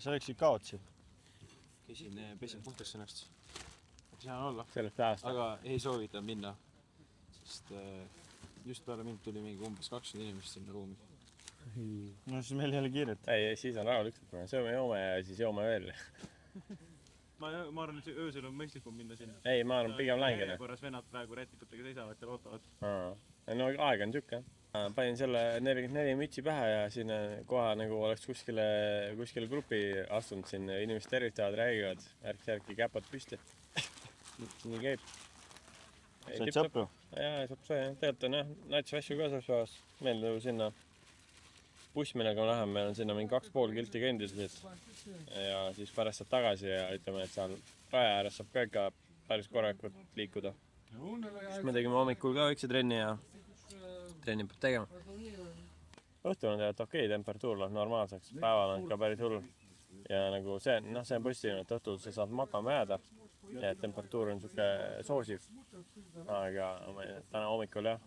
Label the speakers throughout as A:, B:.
A: sa läksid kaotsi?
B: Käisin, pesin puhtaks ennast. Hea on olla.
C: Sellest ajast.
B: Aga ei soovita minna, sest just peale mind tuli mingi umbes 20 inimest sinna ruumi.
A: No siis meil ei ole kiiret.
C: Ei, siis on rahulikult. Sööme joome ja siis joome veel.
D: Ma arvan, et öösel on mõistlikum minna sinna.
C: Ei, ma arvan, pigem lähingene.
D: Korras vennad praegu rätikutega seisavad ja lootavad.
C: No aeg on tükk, jah. Panin selle 44 mütsi pähe ja siin koha nagu oleks kuskile grupi astunud siin. Inimesed tervitavad, räägivad, järgi käpad püsti. Nii käib.
A: Said sõpru?
C: Jaa, saab see. Tegelikult on jah, nats asju ka selles päevas. Meeldib sinna buss, millega me läheme, meil on sinna mingi 2,5 kilti kõndisid. Ja siis pärast saab tagasi ja ütleme, et seal raja ääres saab ka ikka päris korralikult liikuda. Siis me tegime hommikul ka väikse trenni ja trenni peab tegema. Õhtul on tegelikult okei temperatuur läheb normaalseks. Päeval on ikka päris hull. Ja nagu see on positiivne, et õhtul sa saad magama jääda. Ja temperatuur on siuke soosiv. Aga täna hommikul jah,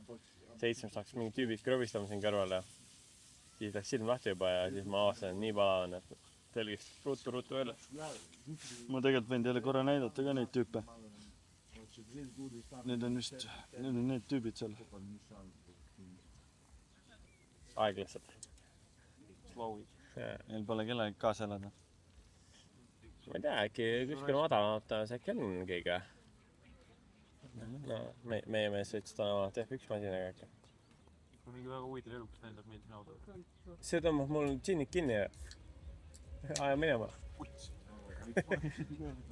C: 7 saaks mingi tüübid krõbistama siin kõrval ja siis läks silm lahti juba ja siis ma avastasin, et nii palavan, et telgist rutu üle.
A: Ma tegelikult võin teile korra näidata ka neid tüüpe. Need on need tüübid seal.
C: Aeg lihtsalt.
B: Slowi.
A: Neil pole kellegi kaasa elada.
C: Ma ei tea, äkki kuskil madalamatas äkki on keegi. No, meie mees sõitsid täna F1 masinaga äkki.
D: Kui mingi väga huvitav elukas näitab meid auto.
C: See tõmbab mul džinnik kinni ja aja minema.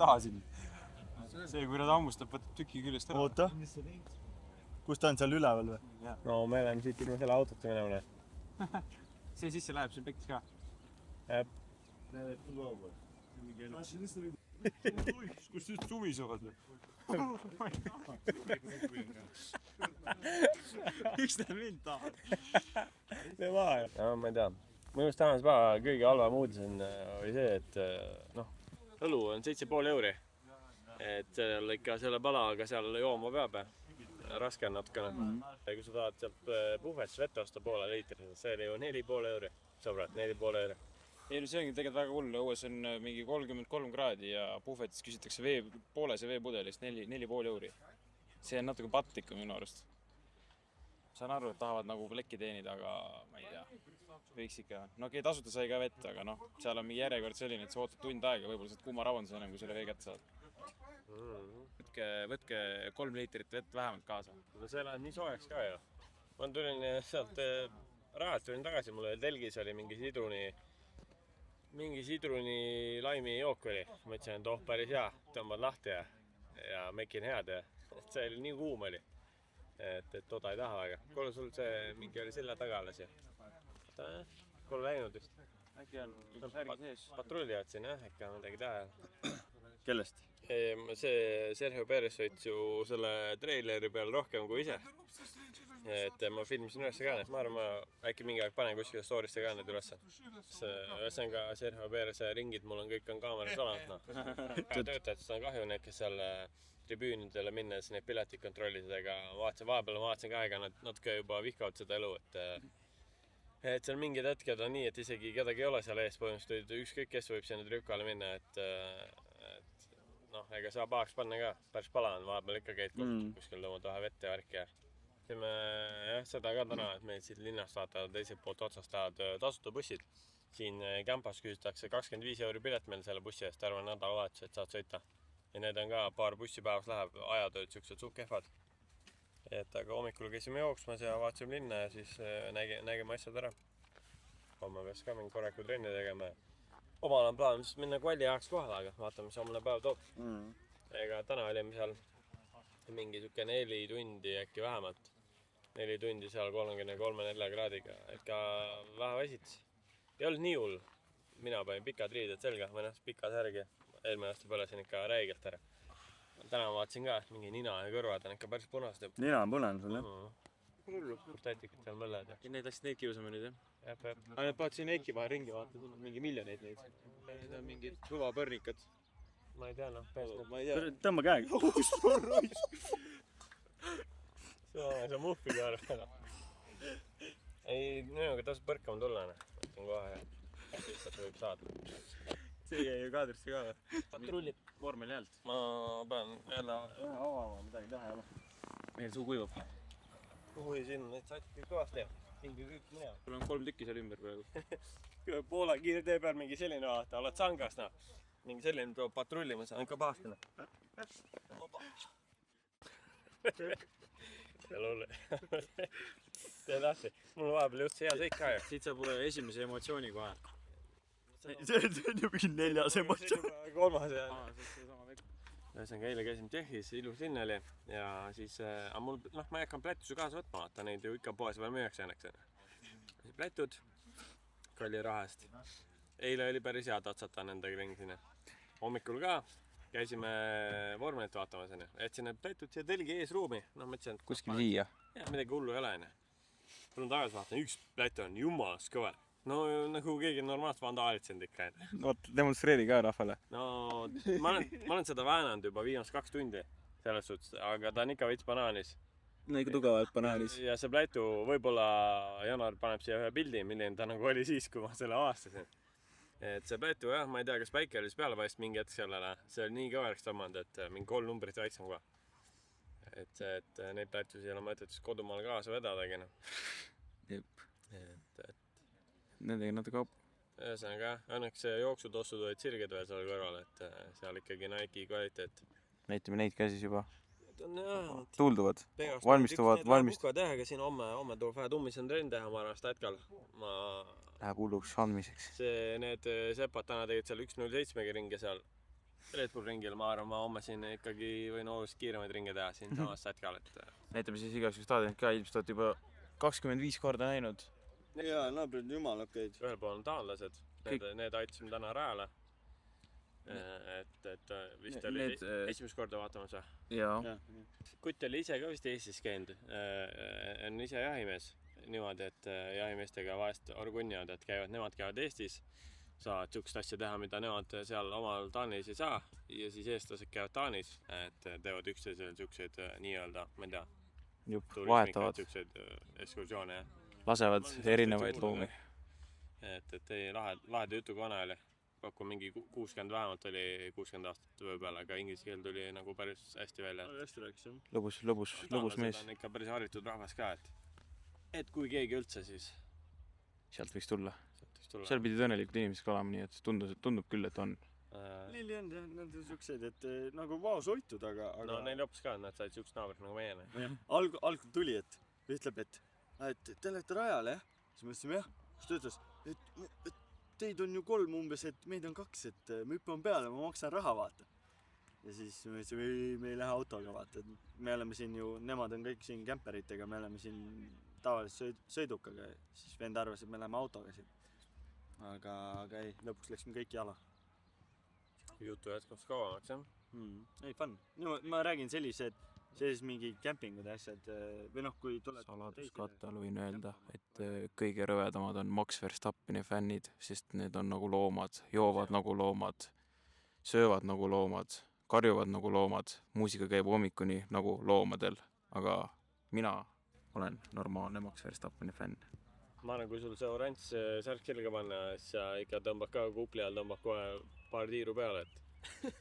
B: Tahasin. See, kui nad hammustab, võtab tüki küljest ära.
A: Oota. Kus ta on seal üleval või?
C: No me oleme siit ilma selle autota minema.
B: See sisse läheb, see pektis ka.
C: Jääb.
B: Kus nüüd suvisovad? Miks te mind tahad?
C: See maha. No, ma ei tea. Minu arust tänase päeva kõige halvam uudis oli see, et õlu on 7,5 euri. Et seal ikka selle palaga seal jooma peab. Raske on natukene. Ja kui sa tahad sealt puhvetist vette osta poole liitri, see oli ju 4,5 euri. Sõbrad, 4,5 euri.
B: Ei, no see ongi tegelikult väga hull. Õues on mingi 33 kraadi ja puhvetis küsitakse poolese veepudelist 4,5 euri. See on natuke pattikum minu arust. Saan aru, et tahavad nagu lekki teenida, aga ma ei tea. Võiks ikka. No okei, tasuta sai ka vett, aga seal on mingi järjekord selline, et sa ootad tund aega, võib-olla saad kuuma ravanduse enam, kui selle vee kätte saad. Võtke 3 liitrit vett vähemalt kaasa.
C: No see läheb nii soojaks ka ju. Ma tulin sealt rajalt tagasi, mulle telgis oli mingi sidruni laimi jook oli. Ma ütlesin, et päris hea, tõmbad lahti ja mekin head ja see oli nii kuum oli. Et toda ei taha väga. Kuule sul see mingi oli selle taga alles ja. Kuule läinud vist.
B: Äkki on särgi sees.
C: Patrullivad siin jah, ikka midagi teha.
A: Kellest?
C: See Sergio Perez võitis ju selle treileri peal rohkem kui ise. Et ma filmisin üles ka, ma arvan, äkki mingi aeg panen kuskile story'sse ka need üles. See on ka Sergio Perez'e ringid, mul on kõik kaameras olemas. Töötajad, seda on kahju, need, kes seal tribüünidele minnes neid piletit kontrollisid, aga vahepeal vaatasin ka aega, nad natuke juba vihkavad seda elu, et seal mingid hetked on nii, et isegi kedagi ei ole seal ees põhimõtteliselt, ükskõik kes võib sinna trükale minna, et ega saa pahaks panna ka, päris pala on, vahepeal ikka käid kuskil tõmmad vahe vette ja värki ja teeme seda ka täna, et meil siit linnast vaatavad teiselt poolt otsast tahavad tasuta bussid. Siin kämpas küsitakse 25 euri pilet meil selle bussi eest, arvan nädalavahetus, et saad sõita. Ja need on ka paar bussi päevas läheb, ajad olid siuksed suht kehvad. Et aga hommikul käisime jooksmas ja vaatasime linna ja siis nägime asjad ära. Homme peaks ka mingi korraku trenni tegema. Omal on plaan minna kvalli ajaks kohale, aga vaatame, mis homne päev toob. Ega täna olime seal mingi suke 4 tundi äkki vähemalt. 4 tundi seal 33-4 kraadiga. Ikka vähe väsits. Ei olnud nii hull. Mina panin pikad riided selga, või pika särgi. Eelmine aasta põlesin ikka räigelt ära. Täna vaatasin ka, et mingi nina ja kõrvad on ikka päris punast.
A: Nina on punen sul, jah?
C: Hullu. Tätikid seal mõlled.
B: Ja neid läksid neid kiusama nüüd, jah?
C: Jep.
B: Aga need paad siin Eiki vahel ringi vaata, mingi miljoneid neid. Need on mingid kõvapõrnikad.
C: Ma ei tea,
B: Ma ei tea.
A: Tõmba käega.
C: See on muhvigi arvega. Ei, minuga tasub põrkama tulla. Mõtlen kohe, lihtsalt võib saada. see jäi ju kaadrisse ka või?
B: patrullib vormel jäelt.
C: Ma pean jälle ühe avama, midagi teha ei ole.
B: Meil suu kuivab.
C: Oi, siin on neid satsi kõvasti. Hingi kõik minema.
B: Sul on 3 tükki seal ümber praegu.
C: Poola kiirtee peal mingi selline vaata, oled sangas mingi selline peab patrullima, see on ka pahastine. Seal ole. Tee lahti. Mul vahepeal just hea sõit ka ju.
B: Siit saab esimese emotsiooni kohe.
A: see on ju mingi 4. emotsioon.
C: 3. Ühesõnaga eile käisime Tšehhis, ilus linn oli ja siis mul, ma ei hakanud plätusi kaasa võtma, vaata neid ju ikka poes veel müüakse õnneks. Plätud, kalli raha eest. Eile oli päris hea tatsata nendega ringi sinna. Hommikul ka käisime vormelit vaatama sinna. Jätsin need plätud siia telgi ees ruumi. Mõtlesin, et
E: kuskil siia.
C: Ja, midagi hullu ei ole. Tulun tagasi vaatan, üks plätu on jumalast kõva. No nagu keegi normaalselt vandaalitsend ikka.
E: Oot, demonstreeri ka rahvale.
C: No ma olen seda väänanud juba viimast 2 tundi selles suhtes, aga ta on ikka veits banaanis.
E: No ikka tugevalt banaanis.
C: Ja see plätu võib-olla Janar paneb siia ühe pildi, milline ta nagu oli siis, kui ma selle avastasin. Et see plätu jah, ma ei tea, kas päike oli siis peale paist mingi hetk sellele. See oli nii kõveraks tõmmanud, et mingi 3 numbrit väiksem ka. Et neid plätusi ei ole mõtet siis kodumaal kaasa vedadagi.
E: Jep. Nendega natuke kaup.
C: Ühesõnaga, õnneks jooksutossud olid sirged veel seal kõrval, et seal ikkagi Nike kvaliteet.
E: Näitame neid ka siis juba.
C: Tuulduvad.
E: Valmistuvad.
C: Teha, aga siin homme tuleb vähe tummisem trenn teha, ma arvan, seda hetkal.
E: Läheb hulluks andmiseks.
C: Need sepad täna tegid seal 1.07 ringi seal Red Bull ringil, ma arvan, ma homme siin ikkagi võin oluliselt kiiremaid ringe teha siin samas hetkal.
E: Näitame siis igasugust staadionit ka, ilmselt olete juba 25 korda näinud.
A: Jaa, naabrid jumal okeid.
C: Ühel pool on taanlased, need aitasime täna rajale. Et vist oli esimest korda vaatamas või?
E: Jaa.
C: Kutt oli ise ka vist Eestis käinud, on ise jahimees niimoodi, et jahimeestega vahest orgunnivad, et nemad käivad Eestis, saavad sihukest asja teha, mida nemad seal omal Taanis ei saa ja siis eestlased käivad Taanis, et teevad üksteisel sihukseid nii-öelda, ma ei tea,
E: vahetavad.
C: Sihukseid ekskursioone ja
E: lasevad erinevaid loomi.
C: Et ei, lahede jutu kana oli. Kokku mingi 60 vähemalt oli 60 aastat või peale, aga inglise keel tuli nagu päris hästi välja.
A: Hästi rääkis, jah.
E: Lõbus mees.
C: On ikka päris harjutud rahvas ka, et kui keegi üldse, siis
E: sealt võiks tulla. Seal pidid õnnelikud inimesed ka olema, nii et tundub küll, et on.
A: Neil on jah, nad on siuksed, et nagu vaosoitud, aga...
C: No neil hoopis ka, nad said siukest naabrit nagu meiene.
A: Algul tuli, et ütleb, et te olete rajal, jah? Siis mõtlesime, jah. Siis ta ütles, et teid on ju 3 umbes, et meid on 2, et me hüppame peale, ma maksan raha, vaata. Ja siis me ütlesime, me ei lähe autoga, vaata. Me oleme siin ju, nemad on kõik siin kämperitega, me oleme siin tavaliselt sõidukaga. Siis vend arvas, et me läheme autoga siin. Aga ei, lõpuks läksime kõik jala.
C: Jutu jätkaks kauemaks, jah?
A: Ei, fun. Ma räägin sellised mingi kämpingud ja asjad, või kui tuled...
E: Saladuskatte all võin öelda, et kõige rõvedamad on Max Verstappeni fännid, sest need on nagu loomad, joovad nagu loomad, söövad nagu loomad, karjuvad nagu loomad, muusika käib hommikuni nagu loomadel, aga mina olen normaalne Max Verstappeni fänn.
C: Ma arvan, kui sul see oranž särk selga panna, siis sa ikka tõmbad ka kupli all, tõmbad kohe paar tiiru peale, et...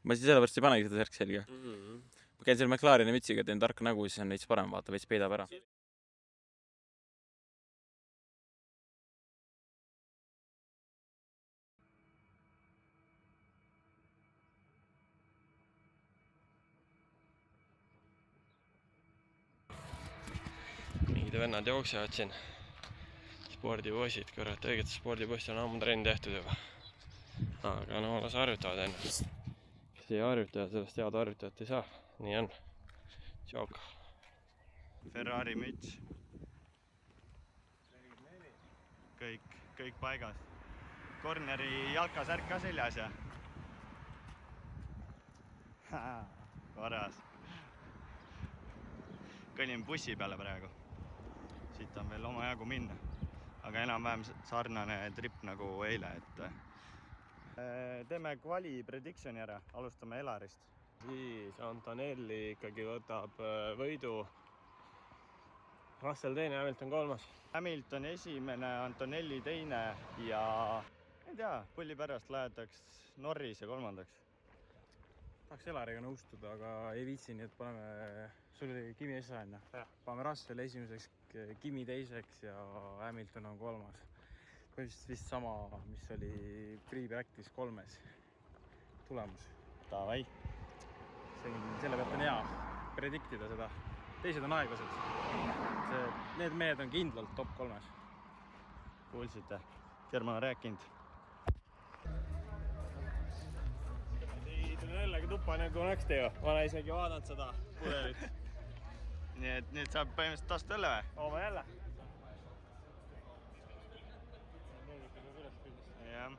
E: Ma siis sellepärast ei panegi seda särk selga. Ma käin selle McLareni mütsiga, teen tarka nägu, siis on veits parem, vaata, veits peidab ära.
C: Mingid vennad jooksevad siin. Spordibossid, kõrvat, õiget spordibossi on ammu trenn tehtud juba. Aga no las harjutavad ennast. Kes ei harjuta, sellest head harjutajat ei saa. Nii on. Jook.
A: Ferrari müts. Kõik paigas. Corneri jalkasärk ka seljas ja. Korras. Kõnnin bussi peale praegu. Siit on veel oma jagu minna. Aga enam-vähem sarnane trip nagu eile, et teeme kvali predictioni ära, alustame Elarist.
C: Siis Antonelli ikkagi võtab võidu. Russell teine, Hamilton 3.
A: Hamilton esimene, Antonelli teine ja Ei tea, pulli pärast lähetaks Norrise 3.
B: Tahaks Elariga nõustuda, aga ei viitsi, nii et paneme, sul oli Kimi esimene. Paneme Russell esimeseks, Kimi teiseks ja Hamilton on 3. Vist sama, mis oli free practice 3. tulemus.
A: Davai.
B: Selle pealt on hea prediktida seda. Teised on aeglased. Need mehed on kindlalt top 3.
A: Kuulsite? German on rääkinud.
C: Siin on jällegi tuppa nagu näksti ju. Ma olen isegi vaadanud seda pudelit.
A: Nii et nüüd saab põhimõtteliselt tasta õlle või?
C: Oome jälle.
A: Jah.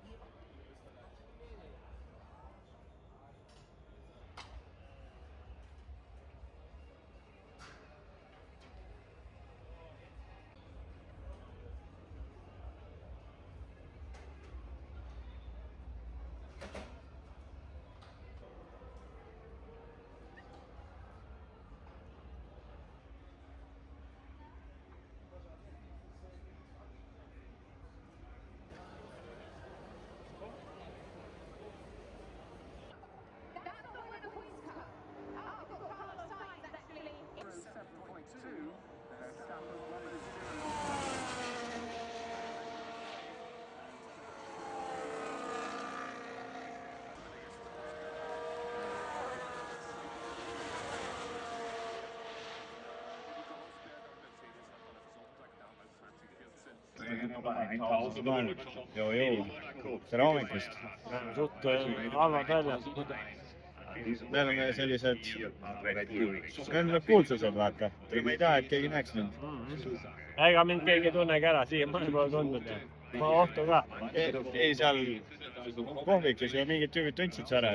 A: Tere hommikust!
C: Suht halvad väljad.
A: Me oleme sellised kuulsused, vaata. Ma ei taha, et keegi näeks mind.
C: Ega mind keegi tunnegi ära, siiamaani pole tundnud. Ma ohtu ka.
A: Ei, seal kohvikus ja mingid tüübid tundsid su ära.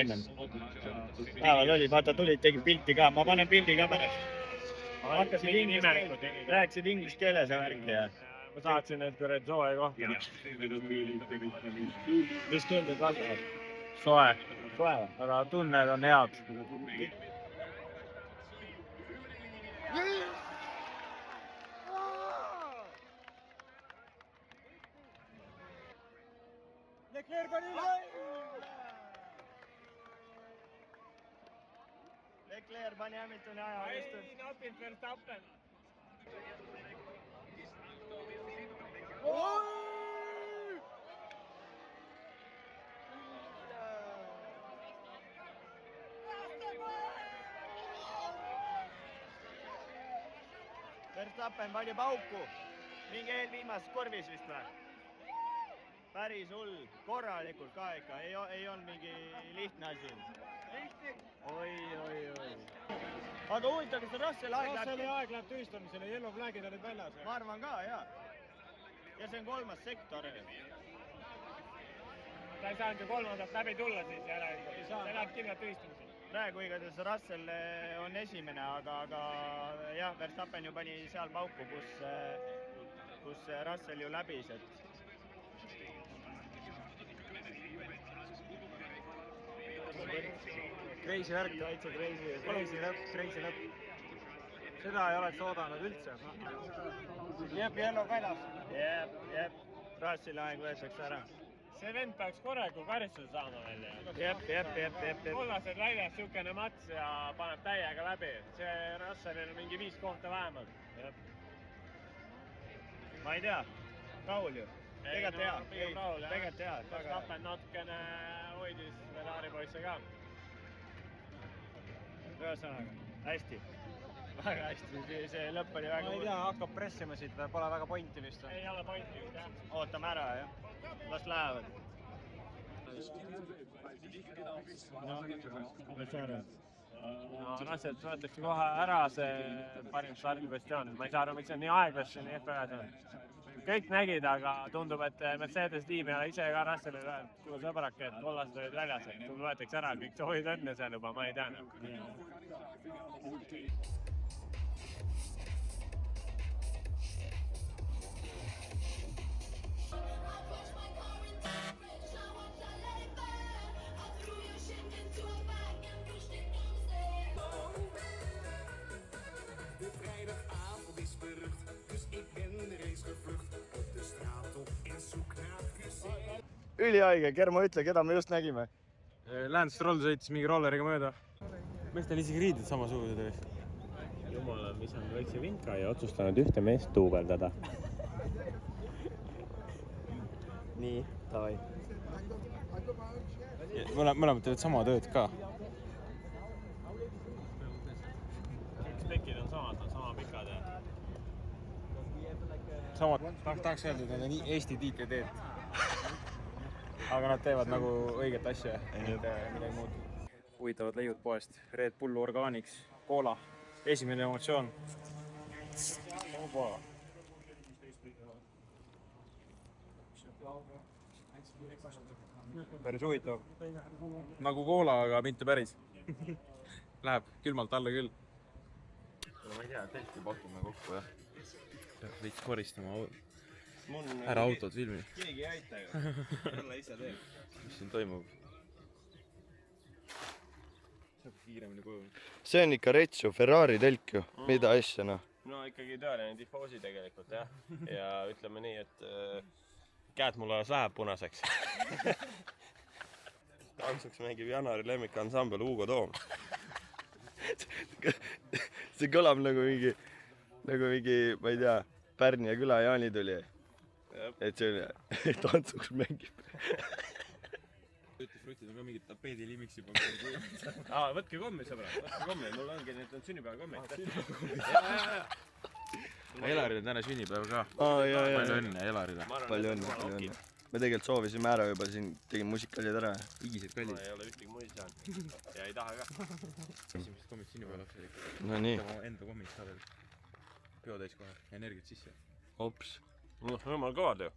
A: Ennem. Päeval oli, vaata tulid, tegid pilti ka. Ma panen pildi ka pärast. Rääkisid inglise keeles ja värki ja...
C: Ma saatsin need küll soe kohta.
A: Mis tunded valdavad?
C: Soe.
A: Soe või?
C: Aga tunned on head.
A: Leclerc pani Hamiltoni aja.
C: Napilt Verstappen.
A: Verstappen pani pauku. Mingi eelviimases korvis vist või? Päris hull. Korralikult ka ikka. Ei olnud mingi lihtne asi. Oi. Aga huvitav, kas Russell aeg
C: läheb tühistamisele, yellow flagid olid väljas.
A: Ma arvan ka, jaa. Ja see on 3. sektor.
C: Ta ei saanud ju 3. läbi tulla siis järelikult. See läheb kindlalt tühistamisele.
A: Praegu igatahes Russell on esimene, aga jah, Verstappen ju pani seal pauku, kus Russell ju läbis, et
B: Crazy värk, täitsa crazy lõpp. Seda ei oleks oodanud üldse.
A: jääb yellow väljas. Jääb. Russelli aeg võetakse ära.
C: See vend peaks korralikku karistuse saama välja.
A: Jääb.
C: Kollased väljas, siukene mats ja paneb täiega läbi. See Russellil on mingi 5 kohta vähemalt.
A: Ma ei tea. Rahul ju. Tegelikult hea.
C: Verstappen natukene hoidis Ferrari poisse ka.
A: Ühesõnaga, hästi. Väga hästi, see lõpp oli väga
B: Ma ei tea, hakkab pressima siit või pole väga pointi vist.
C: Ei ole pointi just, jah.
A: Ootame ära, jah. Las lähevad.
C: Russell võetakse kohe ära see parim stardipositsioon. Ma ei saa aru, miks see on nii aeglasse, nii FPV-s on. Kõik nägid, aga tundub, et Mercedes tiim ja ise ka Russellil öelnud, kuule sõbrake, et kollased olid väljas, et sul võetakse ära, kõik soovid õnne seal juba, ma ei tea.
F: De vrijdagavond is berucht, dus ik ben de race gevlucht. Op de straat op en zoek naar
A: ülihaige, Germo, ütle, keda me just nägime.
B: Lance Stroll sõitis mingi rolleriga mööda. Meestel isegi riided samasugused olid.
C: Jumal on visanud väikse vinka ja otsustanud ühte meest duubeldada.
A: Nii, davai.
B: Mõlemad teevad sama tööd ka.
C: Spekid on samad, on sama pikad ja...
B: Samad, tahaks öelda, et nad on Eesti tiitleteed. Aga nad teevad nagu õiget asja, midagi muud. Huvitavad leiud poest. Red Bull Organics, Cola. Esimene emotsioon. Päris huvitav. Nagu Cola, aga mitte päris. Läheb külmalt alla küll.
C: Ma ei tea, telki pakume kokku, jah.
B: Peaks veits koristama ära autod filmi.
C: Keegi ei aita ju. Jälle ise teeb.
B: Mis siin toimub? Saab kiiremini koju.
A: See on ikka retsu, Ferrari telk ju. Mida asja, noh.
C: No ikkagi tõeline tifoosi tegelikult, jah. Ja ütleme nii, et käed mul alles läheb punaseks. Tantsuks mängib Janari lemmikansambel Hugo Toom. See kõlab nagu mingi, ma ei tea, Pärni ja küla Jaani tuli. Et see on, tantsuks mängib.
B: Frutid on ka mingid tapeedilimiksi juba.
C: Võtke kommi, sõbra. Võtke kommi. Mul ongi need sünnipäeva kommi.
B: Elaril on täna sünnipäev ka. Palju õnne Elarile.
A: Palju õnne. Me tegelikult soovisime ära juba siin, tegime musikaalid ära.
B: Higised kallid.
C: Ma ei ole ühtegi muid saanud. Ja ei taha ka.
B: Esimesed kommid sünnipäeva lapsed ikka.
A: No nii.
B: Enda kommid ka veel. Peo täis kohe. Energiat sisse.
A: Hops.
C: Jumal kõvad ju.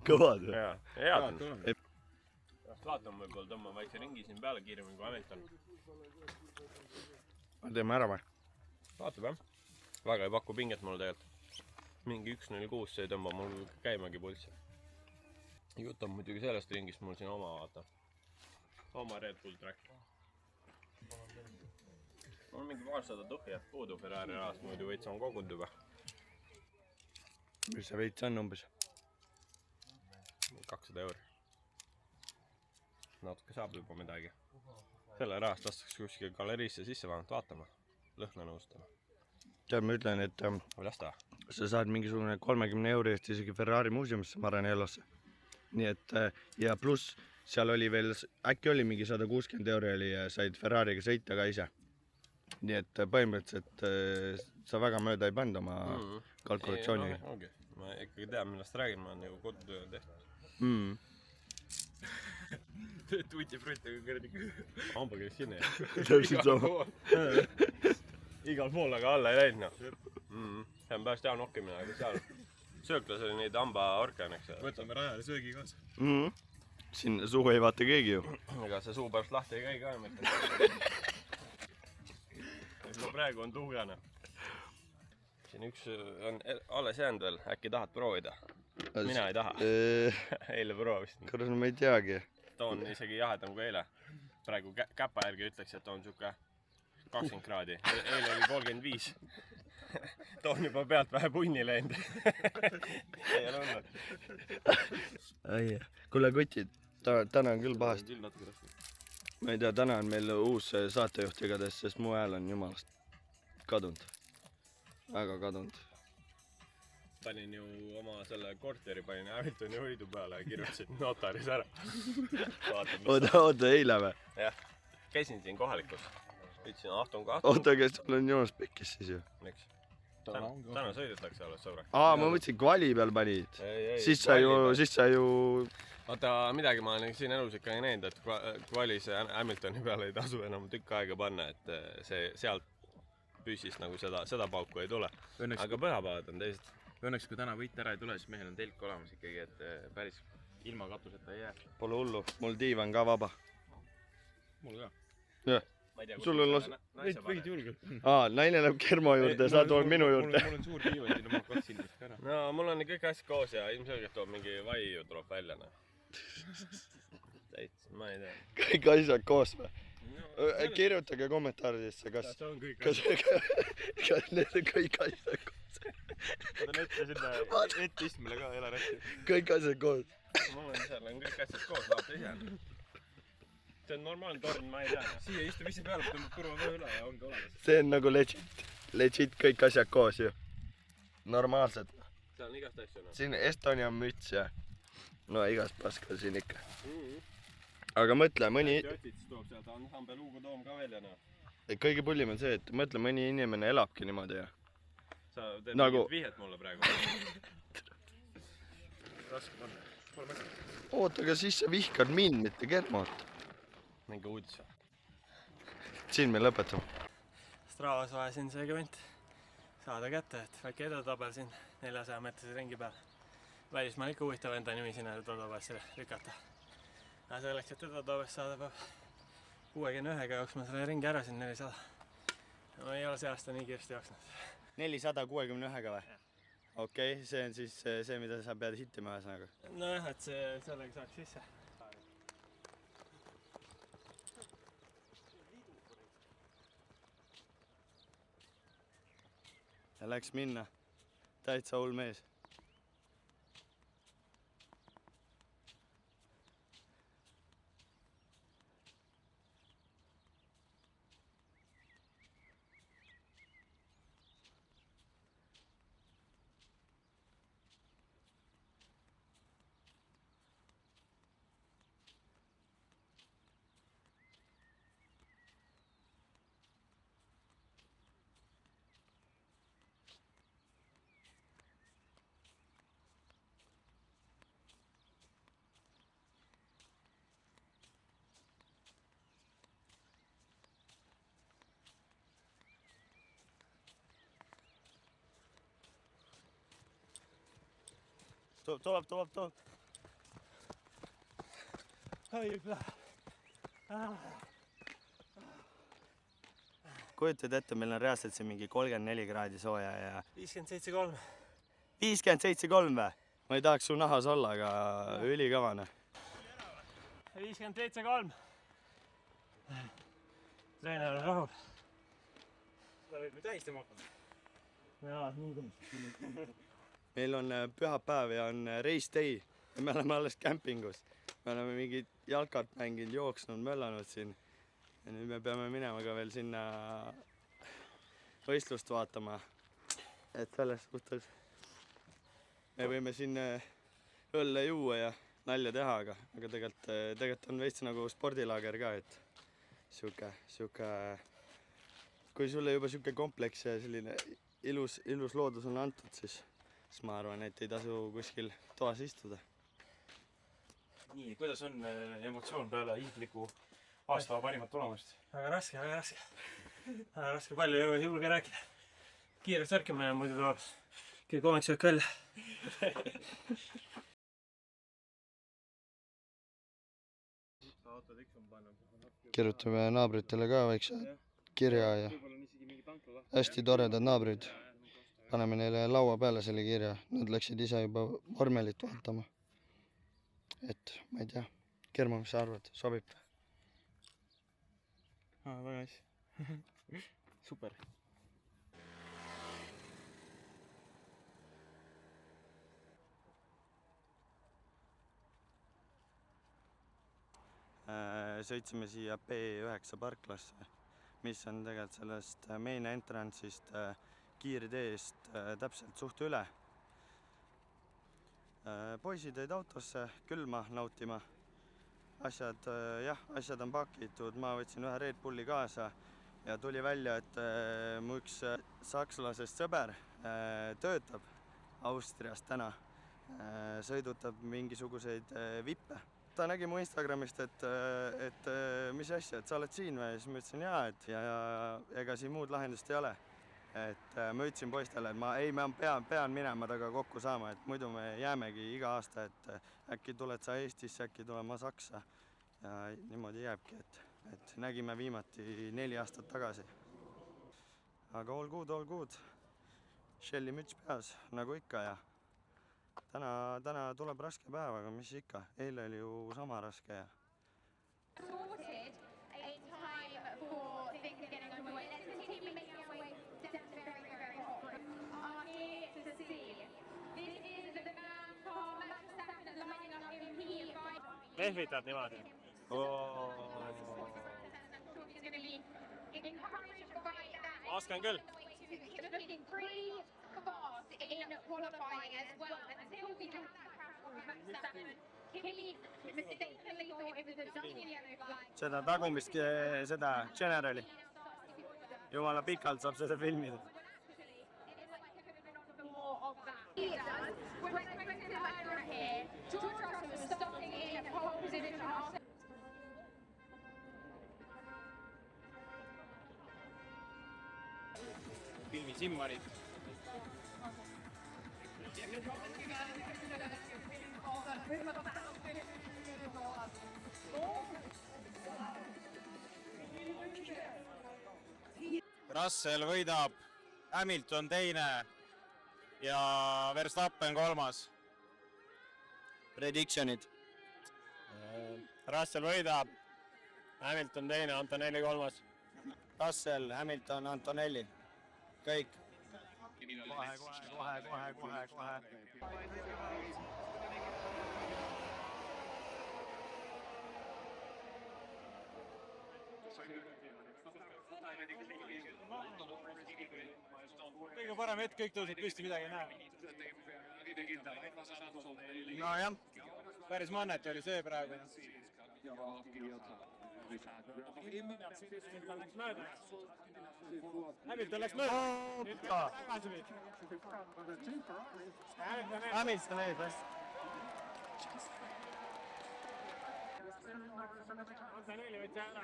A: Kõvad ju.
C: Jaa. Head on. Vaatame võib-olla tõmbame väikse ringi siin peale kiiremini kui Hamilton.
A: Teeme ära või?
C: Vaatab jah. Väga ei paku pinget mul tegelikult. Mingi 1.06 see ei tõmba mul käimagi pulssi. Jutt on muidugi sellest ringist mul siin oma vaata. Oma Red Bull track. Mul on mingi 200 tuhjad puudu Ferrari rahast, muidu veits on kogunud juba.
A: Mis see veits on umbes?
C: 200 euri. Natuke saab juba midagi. Selle rahast lastakse kuskil galeriisse sisse vähemalt vaatama. Lõhna nõustama.
A: Tead, ma ütlen, et
C: Lasta.
A: sa saad mingisugune 30 euri eest isegi Ferrari muuseumisse Maranellosse. Nii et, ja pluss seal oli veel, äkki oli mingi 160 euri oli ja said Ferrariga sõita ka ise. Nii et põhimõtteliselt sa väga mööda ei pannud oma kalkulatsiooniga.
C: Ongi. Ma ikkagi tean, millest räägin, ma olen ju kodutöö tehtud. Tuti-fruti kõrdi hambaga sinna.
A: Täpselt sama.
C: Igal pool, aga alla ei läinud. See on pärast hea nokkimine, aga seal sööklas oli neid hambaorke on, eks.
B: Võtame rajale söögi kaasa.
A: Siin suhu ei vaata keegi ju.
C: Ega see suu pärast lahti ei käi ka, mõtlen. Praegu on tuhgane. Siin üks on alles jäänud veel, äkki tahad proovida? Mina ei taha. Eile proovisin.
A: Korras ma ei teagi.
C: Ta on isegi jahedam kui eile. Praegu käpa järgi ütleks, et on siuke 20 kraadi. Eile oli 35. Ta on juba pealt vähe punni läinud. Ei ole õnne.
A: Kuule kutid, täna on küll pahasti. Ma ei tea, täna on meil uus saatejuht igades, sest mu hääl on jumalast kadunud. Väga kadunud.
C: Panin ju oma selle korteri, panin Hamiltoni hoidu peale ja kirjutasin notaris ära.
A: Oota, eile või?
C: Jah, käisin siin kohalikus. Ütlesin, ahtung.
A: Oota, kes sul on Joonas Pekkis siis ju?
C: Miks? Täna sõidetakse alles, sõbra.
A: Ma mõtlesin, kvali peal panid. Siis sa ju...
C: Oota, midagi ma olen siin elus ikka näinud, et kvalis Hamiltoni peale ei tasu enam tükk aega panna, et see sealt püssist nagu seda pauku ei tule. Aga pühapäevad on teised.
B: Õnneks, kui täna võit ära ei tule, siis mehel on telk olemas ikkagi, et päris ilma katuseta ei jää.
A: Pole hullu, mul diivan ka vaba.
B: Mul ka.
A: Jah. Sul on
B: Võid julgelt.
A: Naine läheb Germo juurde, sa tood minu juurde.
B: Mul on suur diivan siin oma 2 inimest ära.
C: No mul on kõik asjad koos ja ilmselgelt toob mingi vai ju tuleb välja. Täitsa, ma ei tea.
A: Kõik asjad koos või? Kirjutage kommentaaridesse, kas need on kõik asjad koos.
D: võtan ette sinna ette istmele ka, ei ole rätti.
A: kõik asjad koos.
C: mul on seal on kõik asjad koos, vaata ise. see on normaalne torn, ma ei tea.
D: Siia istu pissi peale, tõmbad turvavöö üle ja ongi olemas.
A: See on nagu legit kõik asjad koos ju. Normaalsed.
C: seal on igast asju, noh.
A: Siin Estonia müts ja no igast paska siin ikka. Aga mõtle, mõni...
C: Jotits toob sealt Ansambeluugu toom ka välja, noh.
A: Kõige pullim on see, et mõtle, mõni inimene elabki niimoodi ja...
C: sa teed
A: Nagu-
C: mingit vihjet mulle praegu.
D: Raske panna. Pole mõtet.
A: Oota, aga siis sa vihkad mind, mitte Germot.
C: mingi uudis.
A: Siin me lõpetame.
F: Stravas vajasin see event saada kätte, et väike edetabel siin 400 meetrise ringi peal. Välismaal ikka huvitav enda nimi sinna edetabelisse lükata. Aga selleks, et edetabelist saada, peab 61-ga jooksma selle ringi ära siin 400. Ma ei ole see aasta nii kiiresti jooksnud.
A: 461-ga või? Okei, see on siis see, mida sa pead hittima ühesõnaga.
F: Nojah, et sellega saaks sisse.
A: Ja läks minna. Täitsa hull mees. Tuleb. Kujutad ette, meil on reaalselt siin mingi 34 kraadi sooja ja...
F: 57,3.
A: 57,3 või? Ma ei tahaks su nahas olla, aga ülikavane.
F: 57,3. Treener on rahul.
D: Seda võib nüüd tähistama hakata.
F: Jaa, nii küll.
A: Meil on pühapäev ja on race day ja me oleme alles kämpingus. Me oleme mingid jalkat mänginud, jooksnud, möllanud siin. Ja nüüd me peame minema ka veel sinna võistlust vaatama. Et selles suhtes me võime siin õlle juua ja nalja teha, aga tegelikult on veits nagu spordilaager ka, et siuke, kui sulle juba siuke kompleks ja selline ilus loodus on antud, siis ma arvan, et ei tasu kuskil toas istuda.
D: Nii, kuidas on emotsioon peale hiidliku aasta parimat tulemust?
F: Väga raske. Väga raske, palju ei julge rääkida. Kiireks ärkimine muidu toob kõik omaks välja.
A: Kirjutame naabritele ka väikse kirja ja hästi toredad naabrid. Paneme neile laua peale selle kirja. Nad läksid ise juba vormelit vaatama. Et ma ei tea, Kermo, mis sa arvad, sobib?
F: Väga hästi. Super.
A: Sõitsime siia B9 parklasse, mis on tegelikult sellest main entrance'ist kiirteest täpselt suht üle. Poisid jäid autosse külma nautima. Asjad on pakitud, ma võtsin ühe Red Bulli kaasa ja tuli välja, et mu üks sakslasest sõber töötab Austrias täna. Sõidutab mingisuguseid vippe. Ta nägi mu Instagramist, et mis asja, et sa oled siin või? Siis ma ütlesin jaa, ja ega siin muud lahendust ei ole. Et ma ütlesin poistele, et ma pean minema taga kokku saama, et muidu me jäämegi iga aasta, et äkki tuled sa Eestisse, äkki tulen ma Saksa. Ja niimoodi jääbki, et nägime viimati 4 aastat tagasi. Aga all good. Shelly müts peas, nagu ikka ja täna tuleb raske päev, aga mis ikka, eile oli ju sama raske ja
G: sorted a time for things getting underway. Let's keep making our way down to very hot. Are here to to see. This is the man from Max Verstappen lining up in P5.
F: lehvitad niimoodi.
G: He's going to be encouraged by that.
F: Ma oskan küll.
G: He's looking pretty fast in qualifying as well. Until we had that crash from Max Verstappen, Kimi mistakenly thought it was a double yellow flag.
A: Seda tagumist, seda generali. Jumala pikalt saab seda filmida.
G: We're expecting the background here. George Russell was stopping in pole position after.
B: filmi simmarid . Russell võidab , Hamilton teine ja Verstappen kolmas .
A: Predictionid.
F: Russell võidab, Hamilton teine, Antonelli kolmas.
A: Russell, Hamilton, Antonelli. Kõik. Kohe.
B: kõige parem hetk , kõik tõusid püsti , midagi ei näe .
A: Nojah,
B: päris mannet oli see praegu . Hamilton läks mööda .
A: Hamilton ees .
F: Antonelli võtsi ära .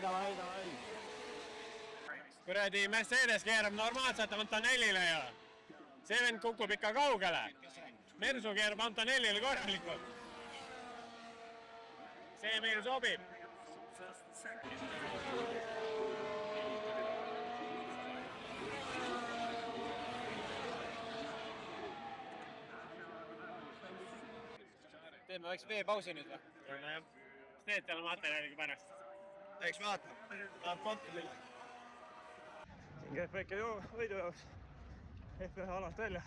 A: Davai.
F: Kuradi Mercedes keerab normaalselt Antonellile ja see vend kukub ikka kaugele. Mersu keerab Antonellile korralikult. See meile sobib.
B: teeme väikse veepausi nüüd või ?
F: Nojah, teed talle materjaliga pärast.
A: Eks vaatame. Tahab kontrollida.
F: Siin käib väike võidujooks F1 alalt välja,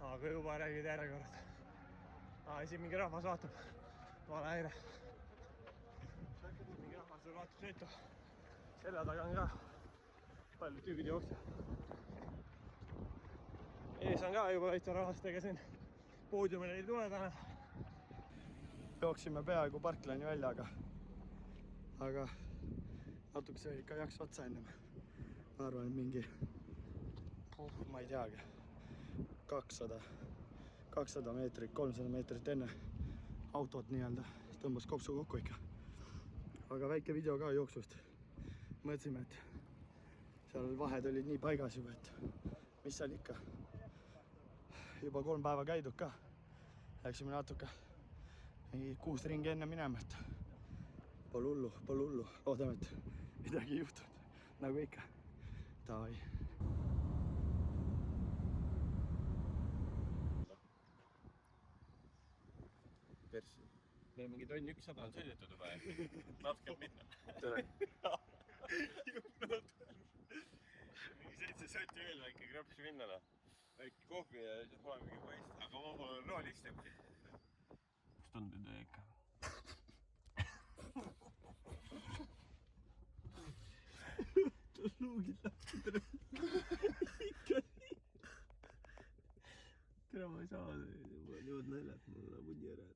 F: aga juba räägid järjekorrad. Siin mingi rahvas vaatab, vale häire. Mingi rahvas veel vaatab sõitu. Selja taga on ka palju tüübid jooksjad. Ees on ka juba väikse rahvastega siin. Poodiumile ei tule täna.
A: Jooksime peaaegu parklani välja, aga natuke see ikka jaks otsa ennem. Ma arvan, et mingi, ma ei teagi, 200 meetrit, 300 meetrit enne autot nii-öelda tõmbas kopsu kokku ikka. Aga väike video ka jooksust. Mõtlesime, et seal vahed olid nii paigas juba, et mis seal ikka. Juba 3 päeva käidud ka. Läksime natuke 6 ringi enne minema, et pole hullu. Loodame, et midagi ei juhtunud. Nagu ikka. Davai.
B: Persi .
C: meil mingi tonn 100 on sõidetud juba ja natuke on minna . mingi 7 sotti veel väike krõps minna . väike kohvi ja siis pole mingi poist , aga ma pole roolis nagu . mis tundub teie ikka ?
F: luugid lahti tere . tere, ma ei saa , mul on jõud naljad , mul on munni ära .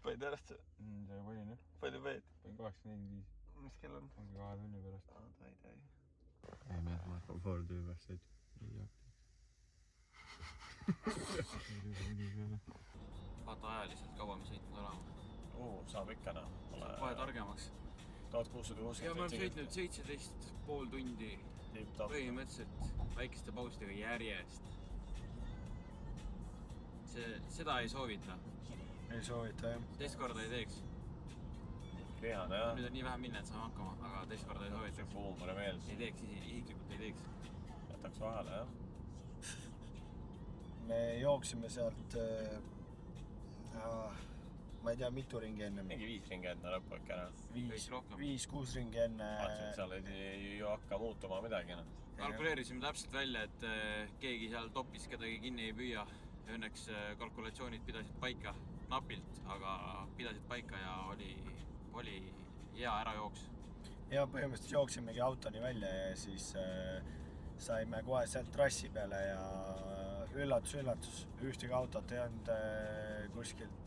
C: panid ära see ?
B: see panin jah .
C: palju panid ?
B: panin 8.45 .
C: mis kell on ?
B: ongi 2 tunni pärast .
C: ei mees , ma hakkan pool töö pärast sõitma .
B: ei hakka . vaata ajaliselt kaua me sõitnud olema .
C: saab ikka noh .
B: saab kohe targemaks .
C: 1660 .
B: ja me oleme sõitnud 17,5 tundi põhimõtteliselt väikeste pausidega järjest .
E: seda ei soovita.
A: ei soovita jah.
E: Teist korda ei teeks.
C: Vihane jah.
E: Nüüd on nii vähe minna, et saame hakkama, aga teist korda ei soovita.
C: Huumori meels.
E: Ei teeks, isiklikult ei teeks.
C: Jätaks vahele jah.
A: Me jooksime sealt ma ei tea, mitu ringi enne.
C: Mingi 5 ringi enne lõppu äkki ära.
A: 5-6 ringi enne.
C: Vaatasin, et seal ei ju hakka muutuma midagi.
E: Kalkuleerisime täpselt välja, et keegi seal topis kedagi kinni ei püüa. Õnneks kalkulatsioonid pidasid paika napilt, aga pidasid paika ja oli hea ärajooks.
A: Ja põhimõtteliselt jooksimegi autoni välja ja siis saime kohe sealt trassi peale ja üllatus, ühtegi autot ei olnud kuskilt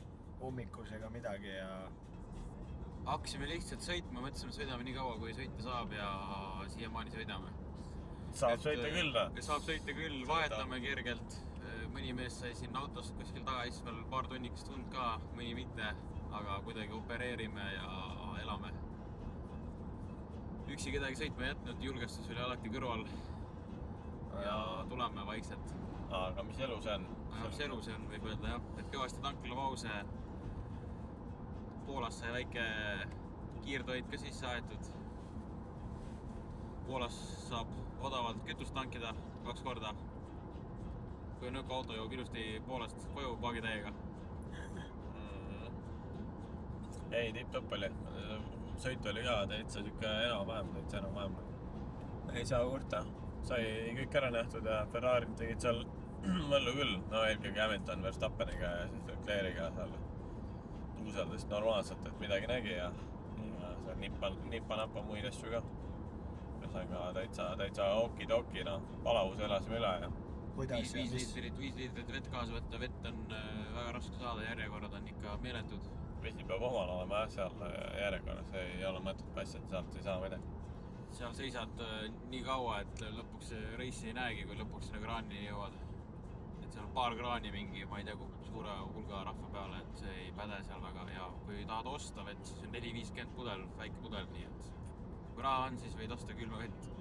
A: ummikus ega midagi ja
E: hakkasime lihtsalt sõitma, mõtlesime, sõidame nii kaua, kui sõita saab ja siiamaani sõidame.
C: Saab sõita küll või?
E: Saab sõita küll, vahetame kergelt. Mõni mees sai siin autost kuskil taga istvel paar tunnikest tund ka, mõni mitte, aga kuidagi opereerime ja elame. Üksi kedagi sõitma jätnud, julgestus oli alati kõrval ja tuleme vaikselt.
C: Aga mis elu see on?
E: Mis elu see on, võib öelda jah, et kõvasti tankla pause. Poolas sai väike kiirtoit ka sisse aetud. Poolas saab odavalt kütust tankida 2 korda. Kui on auto joob ilusti Poolast koju paagitäiega.
C: Ei, tipp-topp oli. Sõit oli ka täitsa siuke enam-vähem. Ei saa kurta. Sai kõik ära nähtud ja Ferrari tegid seal möllu küll. No eelkõige Hamilton Verstappeniga ja siis Leclerc'iga seal tuuseldasid normaalselt, et midagi nägi ja seal nippa-nappa muid asju ka. Ühesõnaga täitsa okidoki, palavuse elasime üle ja
E: 5 liitrit vett kaasa võtta, vett on väga raske saada, järjekorrad on ikka meeletud.
C: Vesi peab omal olema jah, seal järjekorras ei ole mõtet passi, et sealt ei saa midagi.
E: Seal seisad nii kaua, et lõpuks reisi ei näegi, kui lõpuks sinna kraanini jõuad. Et seal on paar kraani mingi, ma ei tea, suure hulga rahva peale, et see ei päde seal väga ja kui tahad osta vett, siis on 4,50 pudel, väike pudel, nii et kui raha on, siis võid osta külma vett.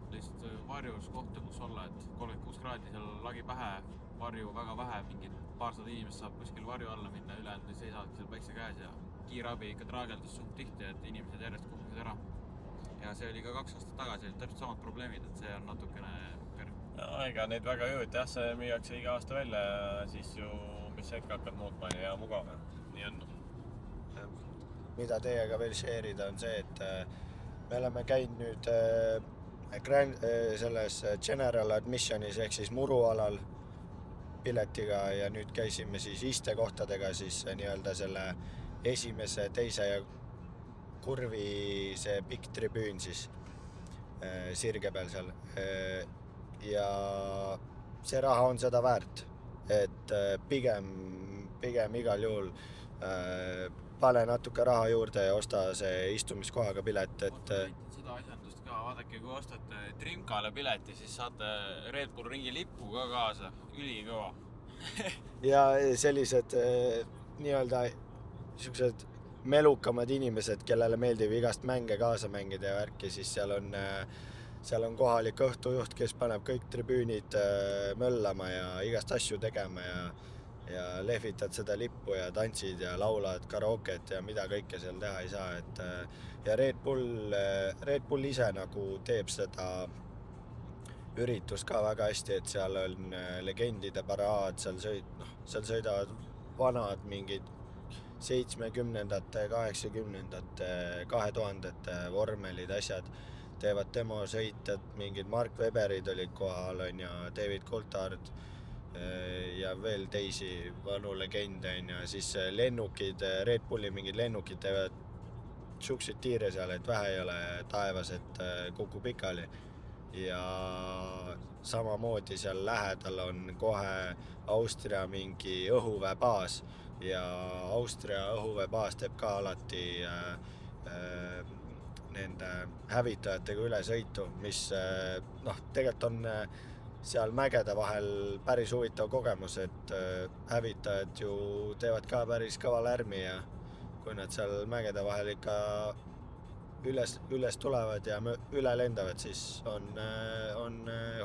E: Lihtsalt varjus kohta, kus olla, et 36 kraadi seal lagi pähe, varju väga vähe, mingid paarsada inimest saab kuskil varju alla minna, ülejäänud seisavad seal päikse käes ja kiirabi ikka traageldas suht tihti, et inimesed järjest kukkusid ära. Ja see oli ka 2 aastat tagasi, täpselt samad probleemid, et see on natukene nukker.
C: Ja ega neid väga ei huvita, jah, see müüakse iga aasta välja ja siis ju, mis sa ikka hakkad muutma ja mugav, nii on.
A: Mida teiega veel share'ida on see, et me oleme käinud nüüd selles General Admissionis ehk siis murualal piletiga ja nüüd käisime siis istekohtadega siis nii-öelda selle esimese, teise ja kurvi see pikk tribüün siis sirge peal seal. Ja see raha on seda väärt, et pigem igal juhul pane natuke raha juurde ja osta see istumiskohaga pilet, et
E: seda asjandust ka, vaadake, kui ostate Trimkale pileti, siis saate Red Bull ringi lippu ka kaasa, ülikõva.
A: ja sellised nii-öelda siuksed melukamad inimesed, kellele meeldib igast mänge kaasa mängida ja värki, siis seal on kohalik õhtujuht, kes paneb kõik tribüünid möllama ja igast asju tegema ja lehvitad seda lippu ja tantsid ja laulad karaoket ja mida kõike seal teha ei saa, et ja Red Bull ise nagu teeb seda üritus ka väga hästi, et seal on legendide paraad, seal sõidavad vanad mingid 70-ndate, 80-ndate, 2000-ndate vormelid, asjad, teevad demosõitjad, mingid Mark Webberid olid kohal, on ja David Coulthard ja veel teisi vanu legende, on ja siis lennukid, Red Bulli mingid lennukid teevad siukseid tiire seal, et vähe ei ole taevas, et kukub pikali. Ja samamoodi seal lähedal on kohe Austria mingi õhuväebaas ja Austria õhuväebaas teeb ka alati nende hävitajatega ülesõitu, mis tegelikult on seal mägede vahel päris huvitav kogemus, et hävitajad ju teevad ka päris kõva lärmi ja kui nad seal mägede vahel ikka üles tulevad ja üle lendavad, siis on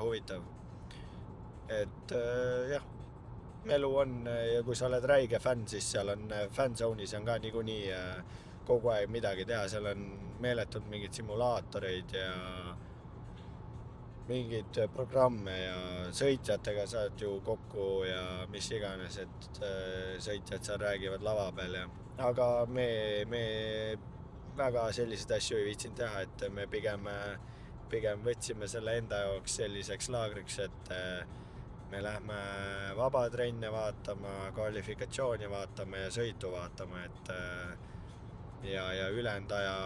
A: huvitav. Et jah, elu on ja kui sa oled räige fänn, siis seal on fännzone'is on ka niikuinii kogu aeg midagi teha, seal on meeletult mingeid simulaatoreid ja mingeid programme ja sõitjatega saad ju kokku ja mis iganes, et sõitjad seal räägivad lava peal ja aga me väga selliseid asju ei viitsinud teha, et me pigem võtsime selle enda jaoks selliseks laagriks, et me lähme vabatrenne vaatama, kvalifikatsiooni vaatama ja sõitu vaatama, et ja ülejäänud aja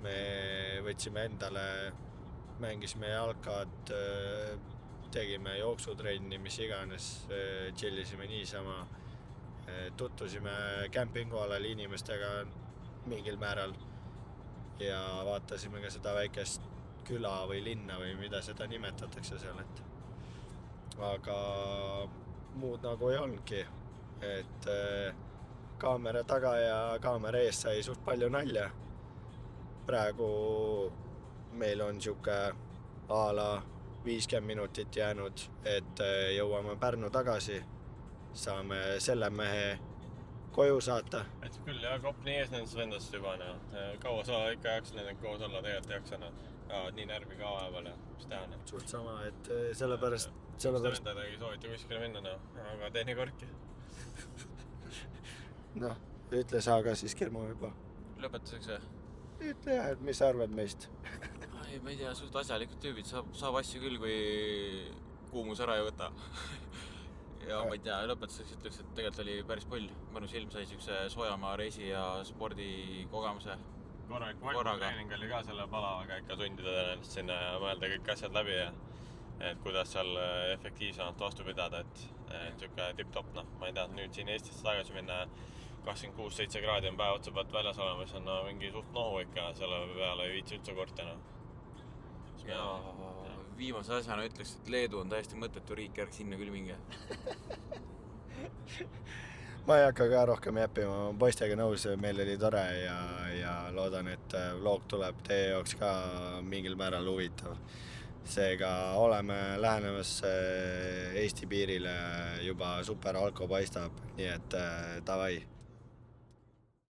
A: me võtsime endale, mängisime jalkad, tegime jooksutrenni, mis iganes, chillisime niisama, tutvusime kämpingualal inimestega mingil määral ja vaatasime ka seda väikest küla või linna või mida seda nimetatakse seal, et aga muud nagu ei olnudki, et kaamera taga ja kaamera ees sai suht palju nalja. Praegu meil on siuke a la 50 minutit jäänud, et jõuame Pärnu tagasi, saame selle mehe koju saata.
C: et küll jah, kopp nii ees nendest vendast juba kaua sa ikka jaksad nendega koos olla, tegelikult ei jaksa nii närvi ka vahepeal ja mis teha
A: Suht sama, et sellepärast
C: vendadega ei soovita kuskile minna aga teeni korki.
A: noh, ütle sa ka siis Kermo juba.
B: lõpetuseks või?
A: Ütle jah, et mis sa arvad meist?
B: Ei, ma ei tea, suht asjalikud tüübid, saab asju küll, kui kuumus ära ei võta. ja ma ei tea, lõpetuseks ütleks, et tegelikult oli päris pull. Mõnus ilm sai siukse soojamaa reisi ja spordikogemuse.
C: korralik
B: Korraga.
C: treening oli ka selle palavaga ikka sundida ennast sinna ja mõelda kõik asjad läbi ja et kuidas seal efektiivsemalt vastu pidada, et siuke tipp-topp, ma ei tea, nüüd siin Eestisse tagasi minna 26-7 kraadi on päev otsa pealt väljas olema, siis on mingi suht nohu ikka, selle peale ei viitsi üldse korti
B: Ja viimase asjana ütleks, et Leedu on täiesti mõttetu riik, järg sinna küll minge.
A: ma ei hakka ka rohkem jäppima, ma poistega nõus, meil oli tore ja loodan, et vlog tuleb teie jaoks ka mingil määral huvitav. Seega oleme lähenemas Eesti piirile, juba super alko paistab, nii et davai.